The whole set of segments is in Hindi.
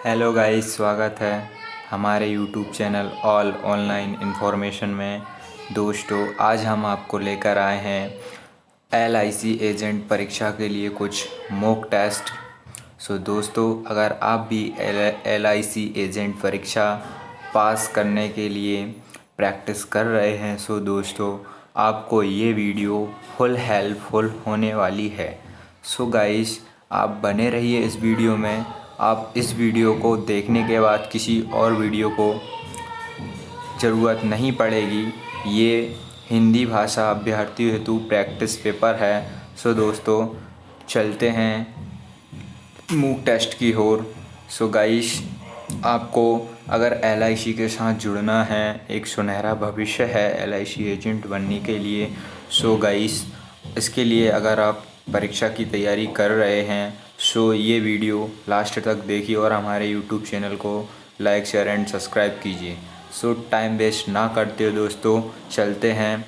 हेलो गाइस, स्वागत है हमारे YouTube channel all online information में। दोस्तों, आज हम आपको लेकर आए हैं LIC एजेंट परीक्षा के लिए कुछ मॉक टेस्ट। दोस्तों, अगर आप भी LIC एजेंट परीक्षा पास करने के लिए प्रैक्टिस कर रहे हैं दोस्तों, आपको ये वीडियो फुल हेल्पफुल होने वाली है। गाइस, आप बने रहिए इस वीडियो में। आप इस वीडियो को देखने के बाद किसी और वीडियो को ज़रूरत नहीं पड़ेगी। ये हिंदी भाषा अभ्यर्थी हेतु प्रैक्टिस पेपर है। दोस्तों, चलते हैं मूक टेस्ट की ओर। गाइस, आपको अगर LIC के साथ जुड़ना है, एक सुनहरा भविष्य है LIC एजेंट बनने के लिए। गाइस, इसके लिए अगर आप परीक्षा की तैयारी कर रहे हैं ये वीडियो लास्ट तक देखिए और हमारे यूट्यूब चैनल को लाइक, शेयर एंड सब्सक्राइब कीजिए। टाइम वेस्ट ना करते हो दोस्तों, चलते हैं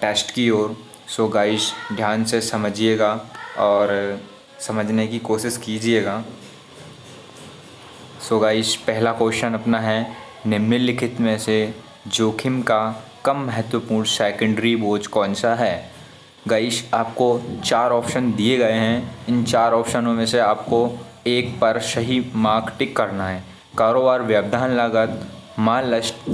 टेस्ट की ओर। गाइस, ध्यान से समझिएगा और समझने की कोशिश कीजिएगा। गाइस, पहला क्वेश्चन अपना है, निम्नलिखित में से जोखिम का कम महत्वपूर्ण सेकेंडरी बोझ कौन सा है। गाइस, आपको 4 ऑप्शन दिए गए हैं। इन 4 ऑप्शनों में से आपको एक पर सही मार्क टिक करना है। कारोबार व्यवधान लागत, माल नष्ट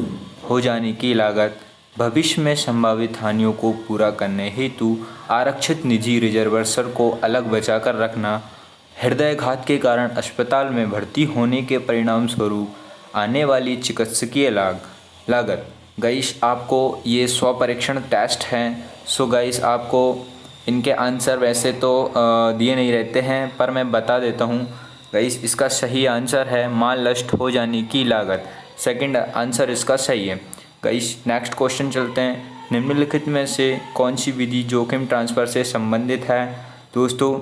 हो जाने की लागत, भविष्य में संभावित हानियों को पूरा करने हेतु आरक्षित निजी रिजर्वर्सर को अलग बचा कर रखना, हृदयघात के कारण अस्पताल में भर्ती होने के परिणाम स्वरूप आने वाली चिकित्सकीय लागत। गाइस, आपको ये स्वपरीक्षण टेस्ट हैं। गाइस, आपको इनके आंसर वैसे तो दिए नहीं रहते हैं, पर मैं बता देता हूँ। गाइस, इसका सही आंसर है माल नष्ट हो जाने की लागत। सेकंड आंसर इसका सही है। गाइस, नेक्स्ट क्वेश्चन चलते हैं, निम्नलिखित में से कौन सी विधि जोखिम ट्रांसफ़र से संबंधित है। दोस्तों,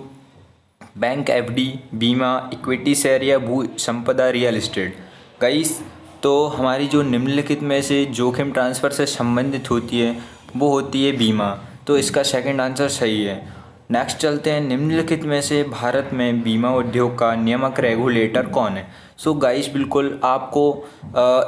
बैंक FD, बीमा, इक्विटी शेयर या भू संपदा रियल एस्टेट। गाइस, तो हमारी जो निम्नलिखित में से जोखिम ट्रांसफ़र से संबंधित होती है वो होती है बीमा। तो इसका सेकंड आंसर सही है। नेक्स्ट चलते हैं, निम्नलिखित में से भारत में बीमा उद्योग का नियामक रेगुलेटर कौन है। गाइस, बिल्कुल आपको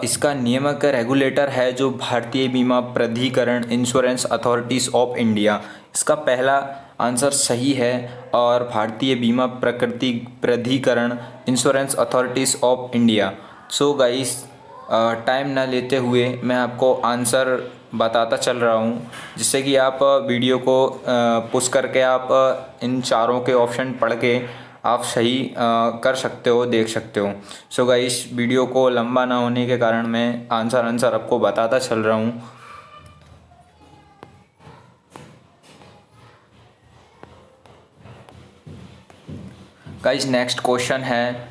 इसका नियामक रेगुलेटर है जो भारतीय बीमा प्राधिकरण, इंश्योरेंस अथॉरिटीज़ ऑफ इंडिया। इसका पहला आंसर सही है और भारतीय बीमा प्रकृति प्राधिकरण, insurance authorities of India. Guys, time ना लेते हुए मैं आपको आंसर बताता चल रहा हूँ, जिससे कि आप वीडियो को पुश करके आप इन चारों के ऑप्शन पढ़ के आप सही कर सकते हो, देख सकते हो। गाइस, वीडियो को लंबा ना होने के कारण मैं आंसर आपको बताता चल रहा हूँ। गाइस, नेक्स्ट क्वेश्चन है,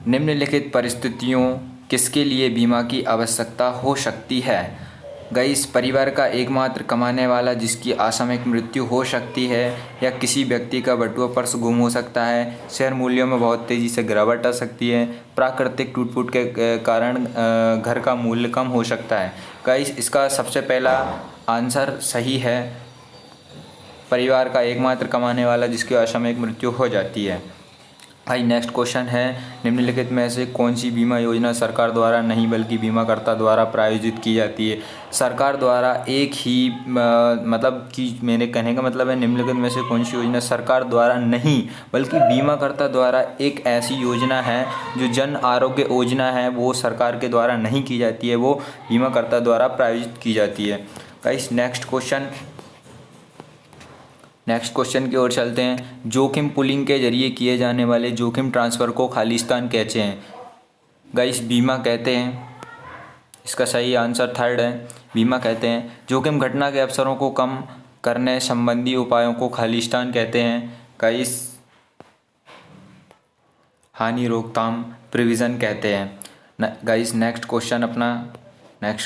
निम्नलिखित परिस्थितियों किसके लिए बीमा की आवश्यकता हो सकती है। गाइस, परिवार का एकमात्र कमाने वाला जिसकी असामयिक मृत्यु हो सकती है, या किसी व्यक्ति का बटुआ पर्स गुम हो सकता है, शेयर मूल्यों में बहुत तेज़ी से गिरावट आ सकती है, प्राकृतिक टूट फूट के कारण घर का मूल्य कम हो सकता है। गाइस, इसका सबसे पहला आंसर सही है, परिवार का एकमात्र कमाने वाला जिसकी असामयिक मृत्यु हो जाती है। भाई, नेक्स्ट क्वेश्चन है, निम्नलिखित में से कौन सी बीमा योजना सरकार द्वारा नहीं बल्कि बीमाकर्ता द्वारा प्रायोजित की जाती है। सरकार द्वारा एक ही मतलब कि मेरे कहने का मतलब है, निम्नलिखित में से कौन सी योजना सरकार द्वारा नहीं बल्कि बीमाकर्ता द्वारा एक ऐसी योजना है जो जन आरोग्य योजना है, वो सरकार के द्वारा नहीं की जाती है, वो बीमाकर्ता द्वारा प्रायोजित की जाती है। गाइस, नेक्स्ट क्वेश्चन की ओर चलते हैं, जोखिम पुलिंग के जरिए किए जाने वाले जोखिम ट्रांसफ़र को खालिस्तान कहते हैं। गाइस, बीमा कहते हैं। इसका सही आंसर थर्ड है, बीमा कहते हैं। जोखिम घटना के अवसरों को कम करने संबंधी उपायों को खालिस्तान कहते हैं। गाइस, हानि रोकथाम प्रिविज़न कहते हैं। गाइस, नेक्स्ट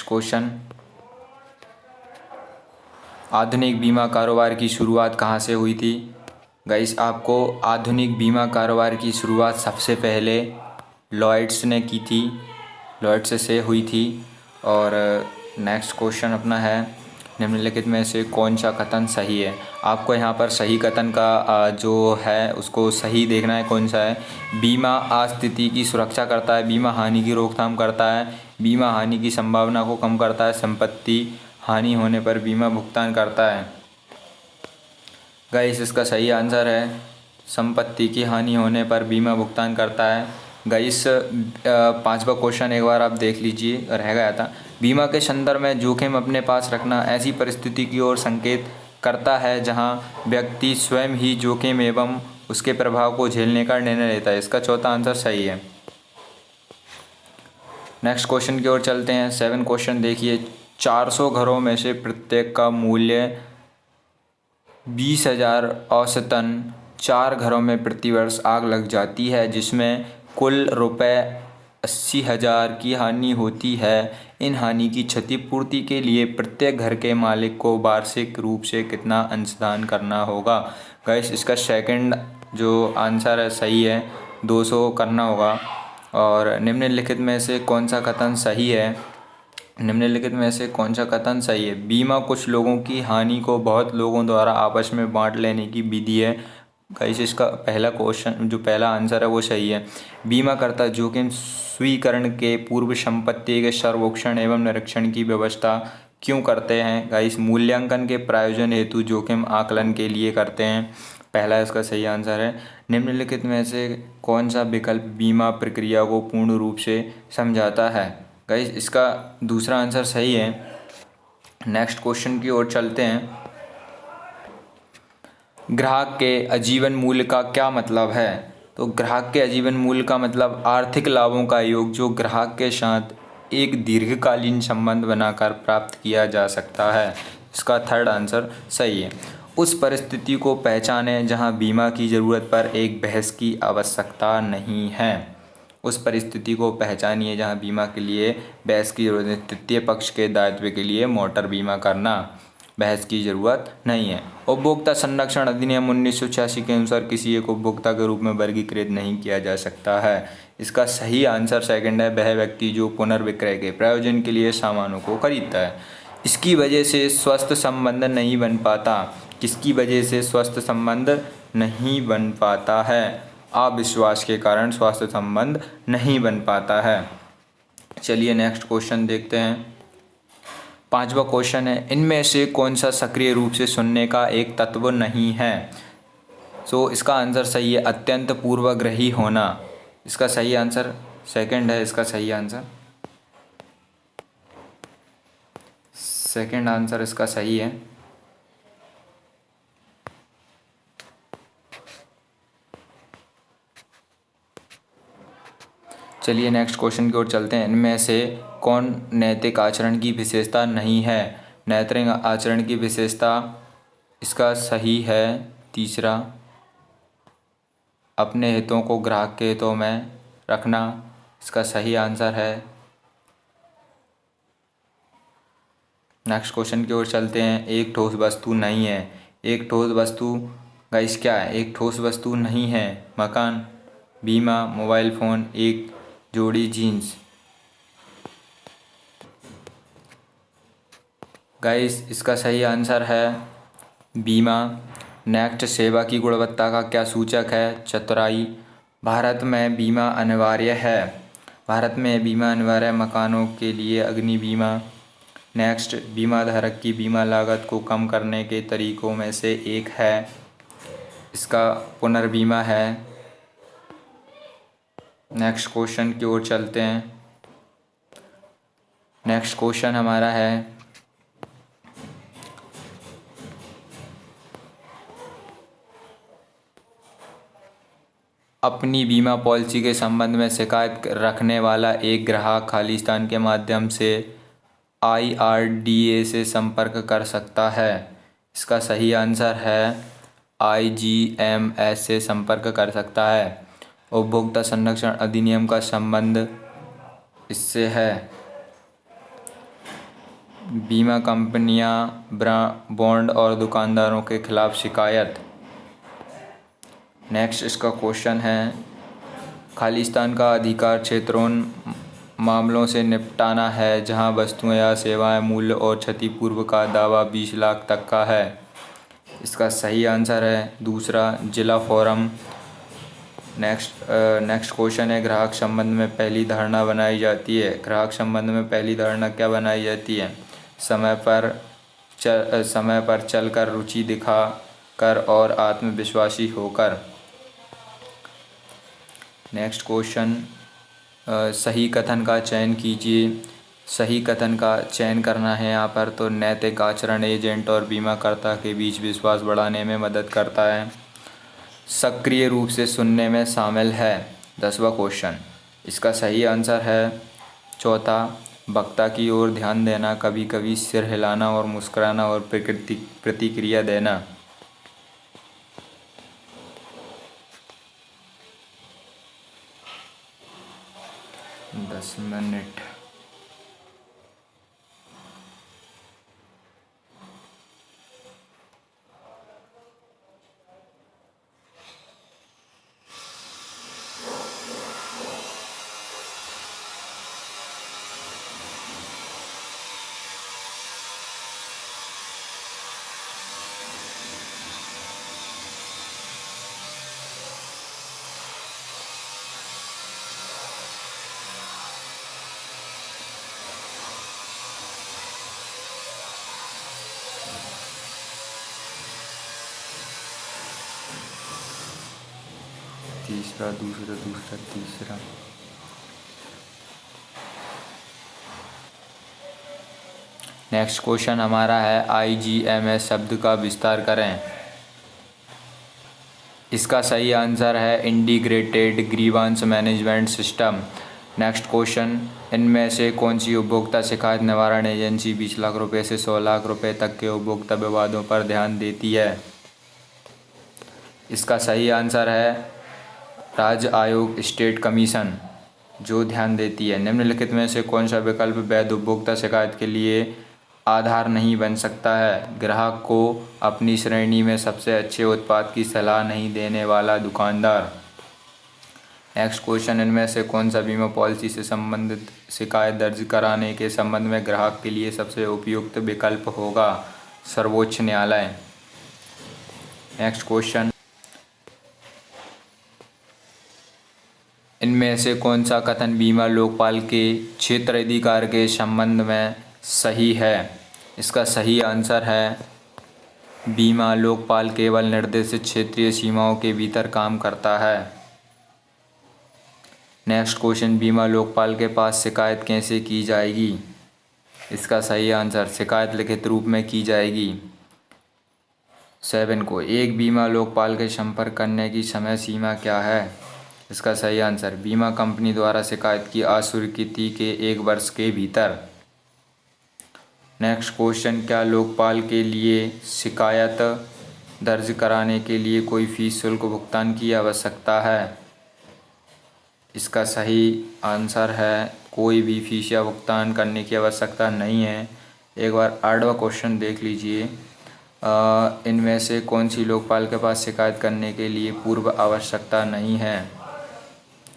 क्वेश्चन, आधुनिक बीमा कारोबार की शुरुआत कहाँ से हुई थी। गाइस, आपको आधुनिक बीमा कारोबार की शुरुआत सबसे पहले लॉयड्स ने की थी, लॉयड्स से हुई थी। और नेक्स्ट क्वेश्चन अपना है, निम्नलिखित में से कौन सा कथन सही है। आपको यहाँ पर सही कथन का जो है उसको सही देखना है कौन सा है। बीमा अस्थिति की सुरक्षा करता है, बीमा हानि की रोकथाम करता है, बीमा हानि की संभावना को कम करता है, संपत्ति हानि होने पर बीमा भुगतान करता है। गाइस इसका सही आंसर है संपत्ति की हानि होने पर बीमा भुगतान करता है। गाइस पांचवा क्वेश्चन एक बार आप देख लीजिए, रह गया था। बीमा के संदर्भ में जोखिम अपने पास रखना ऐसी परिस्थिति की ओर संकेत करता है जहां व्यक्ति स्वयं ही जोखिम एवं उसके प्रभाव को झेलने का निर्णय लेता है। इसका चौथा आंसर सही है। नेक्स्ट क्वेश्चन की ओर चलते हैं। 7 क्वेश्चन देखिए। 400 घरों में से प्रत्येक का मूल्य 20,000 औसतन 4 घरों में प्रतिवर्ष आग लग जाती है जिसमें कुल रुपए 80,000 की हानि होती है। इन हानि की क्षतिपूर्ति के लिए प्रत्येक घर के मालिक को वार्षिक रूप से कितना अंशदान करना होगा। गाइस इसका सेकंड जो आंसर है सही है, 200 करना होगा। और निम्नलिखित में से कौन सा कथन सही है। निम्नलिखित में से कौन सा कथन सही है। बीमा कुछ लोगों की हानि को बहुत लोगों द्वारा आपस में बांट लेने की विधि है। गाइस इसका पहला क्वेश्चन जो पहला आंसर है वो सही है। बीमाकर्ता जोखिम स्वीकरण के पूर्व संपत्ति के सर्वेक्षण एवं निरीक्षण की व्यवस्था क्यों करते हैं। गाइस मूल्यांकन के प्रायोजन हेतु जोखिम आकलन के लिए करते हैं। पहला इसका सही आंसर है। निम्नलिखित में से कौन सा विकल्प बीमा प्रक्रिया को पूर्ण रूप से समझाता है। गाइस इसका दूसरा आंसर सही है। नेक्स्ट क्वेश्चन की ओर चलते हैं। ग्राहक के आजीवन मूल्य का क्या मतलब है। तो ग्राहक के आजीवन मूल्य का मतलब आर्थिक लाभों का योग जो ग्राहक के साथ एक दीर्घकालीन संबंध बनाकर प्राप्त किया जा सकता है। इसका थर्ड आंसर सही है। उस परिस्थिति को पहचानें जहां बीमा की ज़रूरत पर एक बहस की आवश्यकता नहीं है। उस परिस्थिति को पहचानिए जहां बीमा के लिए बहस की जरूरत है। तृतीय पक्ष के दायित्व के लिए मोटर बीमा करना बहस की ज़रूरत नहीं है। उपभोक्ता संरक्षण अधिनियम 1986 के अनुसार किसी एक उपभोक्ता के रूप में वर्गीकृत नहीं किया जा सकता है। इसका सही आंसर सेकंड है। वह व्यक्ति जो पुनर्विक्रय के प्रयोजन के लिए सामानों को खरीदता है। इसकी वजह से स्वस्थ संबंध नहीं बन पाता। किसकी वजह से स्वस्थ संबंध नहीं बन पाता है। अविश्वास के कारण स्वास्थ्य संबंध नहीं बन पाता है। चलिए नेक्स्ट क्वेश्चन देखते हैं। पांचवा क्वेश्चन है इनमें से कौन सा सक्रिय रूप से सुनने का एक तत्व नहीं है। सो इसका आंसर सही है अत्यंत पूर्वाग्रही होना। इसका सही आंसर सेकंड है। इसका सही आंसर सेकंड आंसर इसका सही है। चलिए नेक्स्ट क्वेश्चन की ओर चलते हैं। इनमें से कौन नैतिक आचरण की विशेषता नहीं है। नैतिक आचरण की विशेषता इसका सही है तीसरा अपने हितों को ग्राहक के हितों में रखना। इसका सही आंसर है। नेक्स्ट क्वेश्चन की ओर चलते हैं। एक ठोस वस्तु नहीं है। एक ठोस वस्तु गाइस क्या है। एक ठोस वस्तु नहीं है मकान, बीमा, मोबाइल फ़ोन, एक जोड़ी जीन्स। गाइस इसका सही आंसर है बीमा। नेक्स्ट सेवा की गुणवत्ता का क्या सूचक है। चतुराई। भारत में बीमा अनिवार्य है। भारत में बीमा अनिवार्य मकानों के लिए अग्नि बीमा। नेक्स्ट बीमा धारक की बीमा लागत को कम करने के तरीकों में से एक है। इसका पुनर्बीमा है। नेक्स्ट क्वेश्चन की ओर चलते हैं। नेक्स्ट क्वेश्चन हमारा है अपनी बीमा पॉलिसी के संबंध में शिकायत रखने वाला एक ग्राहक खालिस्तान के माध्यम से IRDA से संपर्क कर सकता है। इसका सही आंसर है IGMS से संपर्क कर सकता है। उपभोक्ता संरक्षण अधिनियम का संबंध इससे है। बीमा कंपनियां बॉन्ड और दुकानदारों के खिलाफ शिकायत। नेक्स्ट इसका क्वेश्चन है खालिस्तान का अधिकार क्षेत्र उन मामलों से निपटाना है जहां वस्तुएं या सेवाएं मूल्य और क्षतिपूर्ति का दावा 20 लाख तक का है। इसका सही आंसर है दूसरा, जिला फोरम। नेक्स्ट क्वेश्चन है, ग्राहक संबंध में पहली धारणा बनाई जाती है। ग्राहक संबंध में पहली धारणा क्या बनाई जाती है? समय पर चलकर, रुचि दिखाकर और आत्मविश्वासी होकर। नेक्स्ट क्वेश्चन, सही कथन का चयन कीजिए। सही कथन का चयन करना है यहाँ पर, तो नैतिक आचरण एजेंट और बीमाकर्ता के बीच विश्वास बढ़ाने में मदद करता है। सक्रिय रूप से सुनने में शामिल है। 10वां क्वेश्चन, इसका सही आंसर है चौथा, वक्ता की ओर ध्यान देना, कभी कभी सिर हिलाना और मुस्कुराना और प्रतिक्रिया देना। 10 मिनट। तीसरा, दूसरा, तीसरा। नेक्स्ट क्वेश्चन हमारा है, IGMS शब्द का विस्तार करें। इसका सही आंसर है integrated grievance management system. Next question, इनमें से कौन सी उपभोक्ता शिकायत निवारण एजेंसी 20 लाख रुपए से 100 लाख रुपए तक के उपभोक्ता विवादों पर ध्यान देती है? इसका सही आंसर है राज्य आयोग, स्टेट कमीशन, जो ध्यान देती है। निम्नलिखित में से कौन सा विकल्प वैध उपभोक्ता शिकायत के लिए आधार नहीं बन सकता है? ग्राहक को अपनी श्रेणी में सबसे अच्छे उत्पाद की सलाह नहीं देने वाला दुकानदार। नेक्स्ट क्वेश्चन, इनमें से कौन सा बीमा पॉलिसी से संबंधित शिकायत दर्ज कराने के संबंध में ग्राहक के लिए सबसे उपयुक्त विकल्प होगा? सर्वोच्च न्यायालय। नेक्स्ट क्वेश्चन, इनमें से कौन सा कथन बीमा लोकपाल के क्षेत्राधिकार के संबंध में सही है? इसका सही आंसर है बीमा लोकपाल केवल निर्देशित क्षेत्रीय सीमाओं के भीतर काम करता है। नेक्स्ट क्वेश्चन, बीमा लोकपाल के पास शिकायत कैसे की जाएगी? इसका सही आंसर, शिकायत लिखित रूप में की जाएगी। 7 को, एक बीमा लोकपाल के संपर्क करने की समय सीमा क्या है? इसका सही आंसर, बीमा कंपनी द्वारा शिकायत की अस्वीकृति के 1 वर्ष के भीतर। नेक्स्ट क्वेश्चन, क्या लोकपाल के लिए शिकायत दर्ज कराने के लिए कोई फीस शुल्क भुगतान की आवश्यकता है? इसका सही आंसर है कोई भी फीस या भुगतान करने की आवश्यकता नहीं है। एक बार 8वां क्वेश्चन देख लीजिए। इनमें से कौन सी लोकपाल के पास शिकायत करने के लिए पूर्व आवश्यकता नहीं है?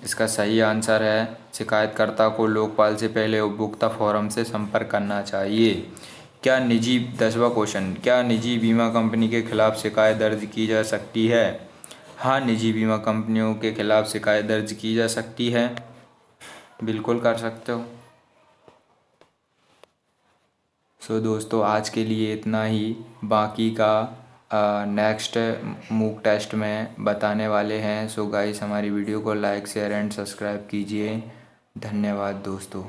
इसका सही आंसर है शिकायतकर्ता को लोकपाल से पहले उपभोक्ता फोरम से संपर्क करना चाहिए। 10वां क्वेश्चन, क्या निजी बीमा कंपनी के खिलाफ शिकायत दर्ज की जा सकती है? हाँ, निजी बीमा कंपनियों के खिलाफ शिकायत दर्ज की जा सकती है, बिल्कुल कर सकते हो। सो दोस्तों, आज के लिए इतना ही। बाकी का नेक्स्ट मूक टेस्ट में बताने वाले हैं। सो गाइस, हमारी वीडियो को लाइक, शेयर एंड सब्सक्राइब कीजिए। धन्यवाद दोस्तों।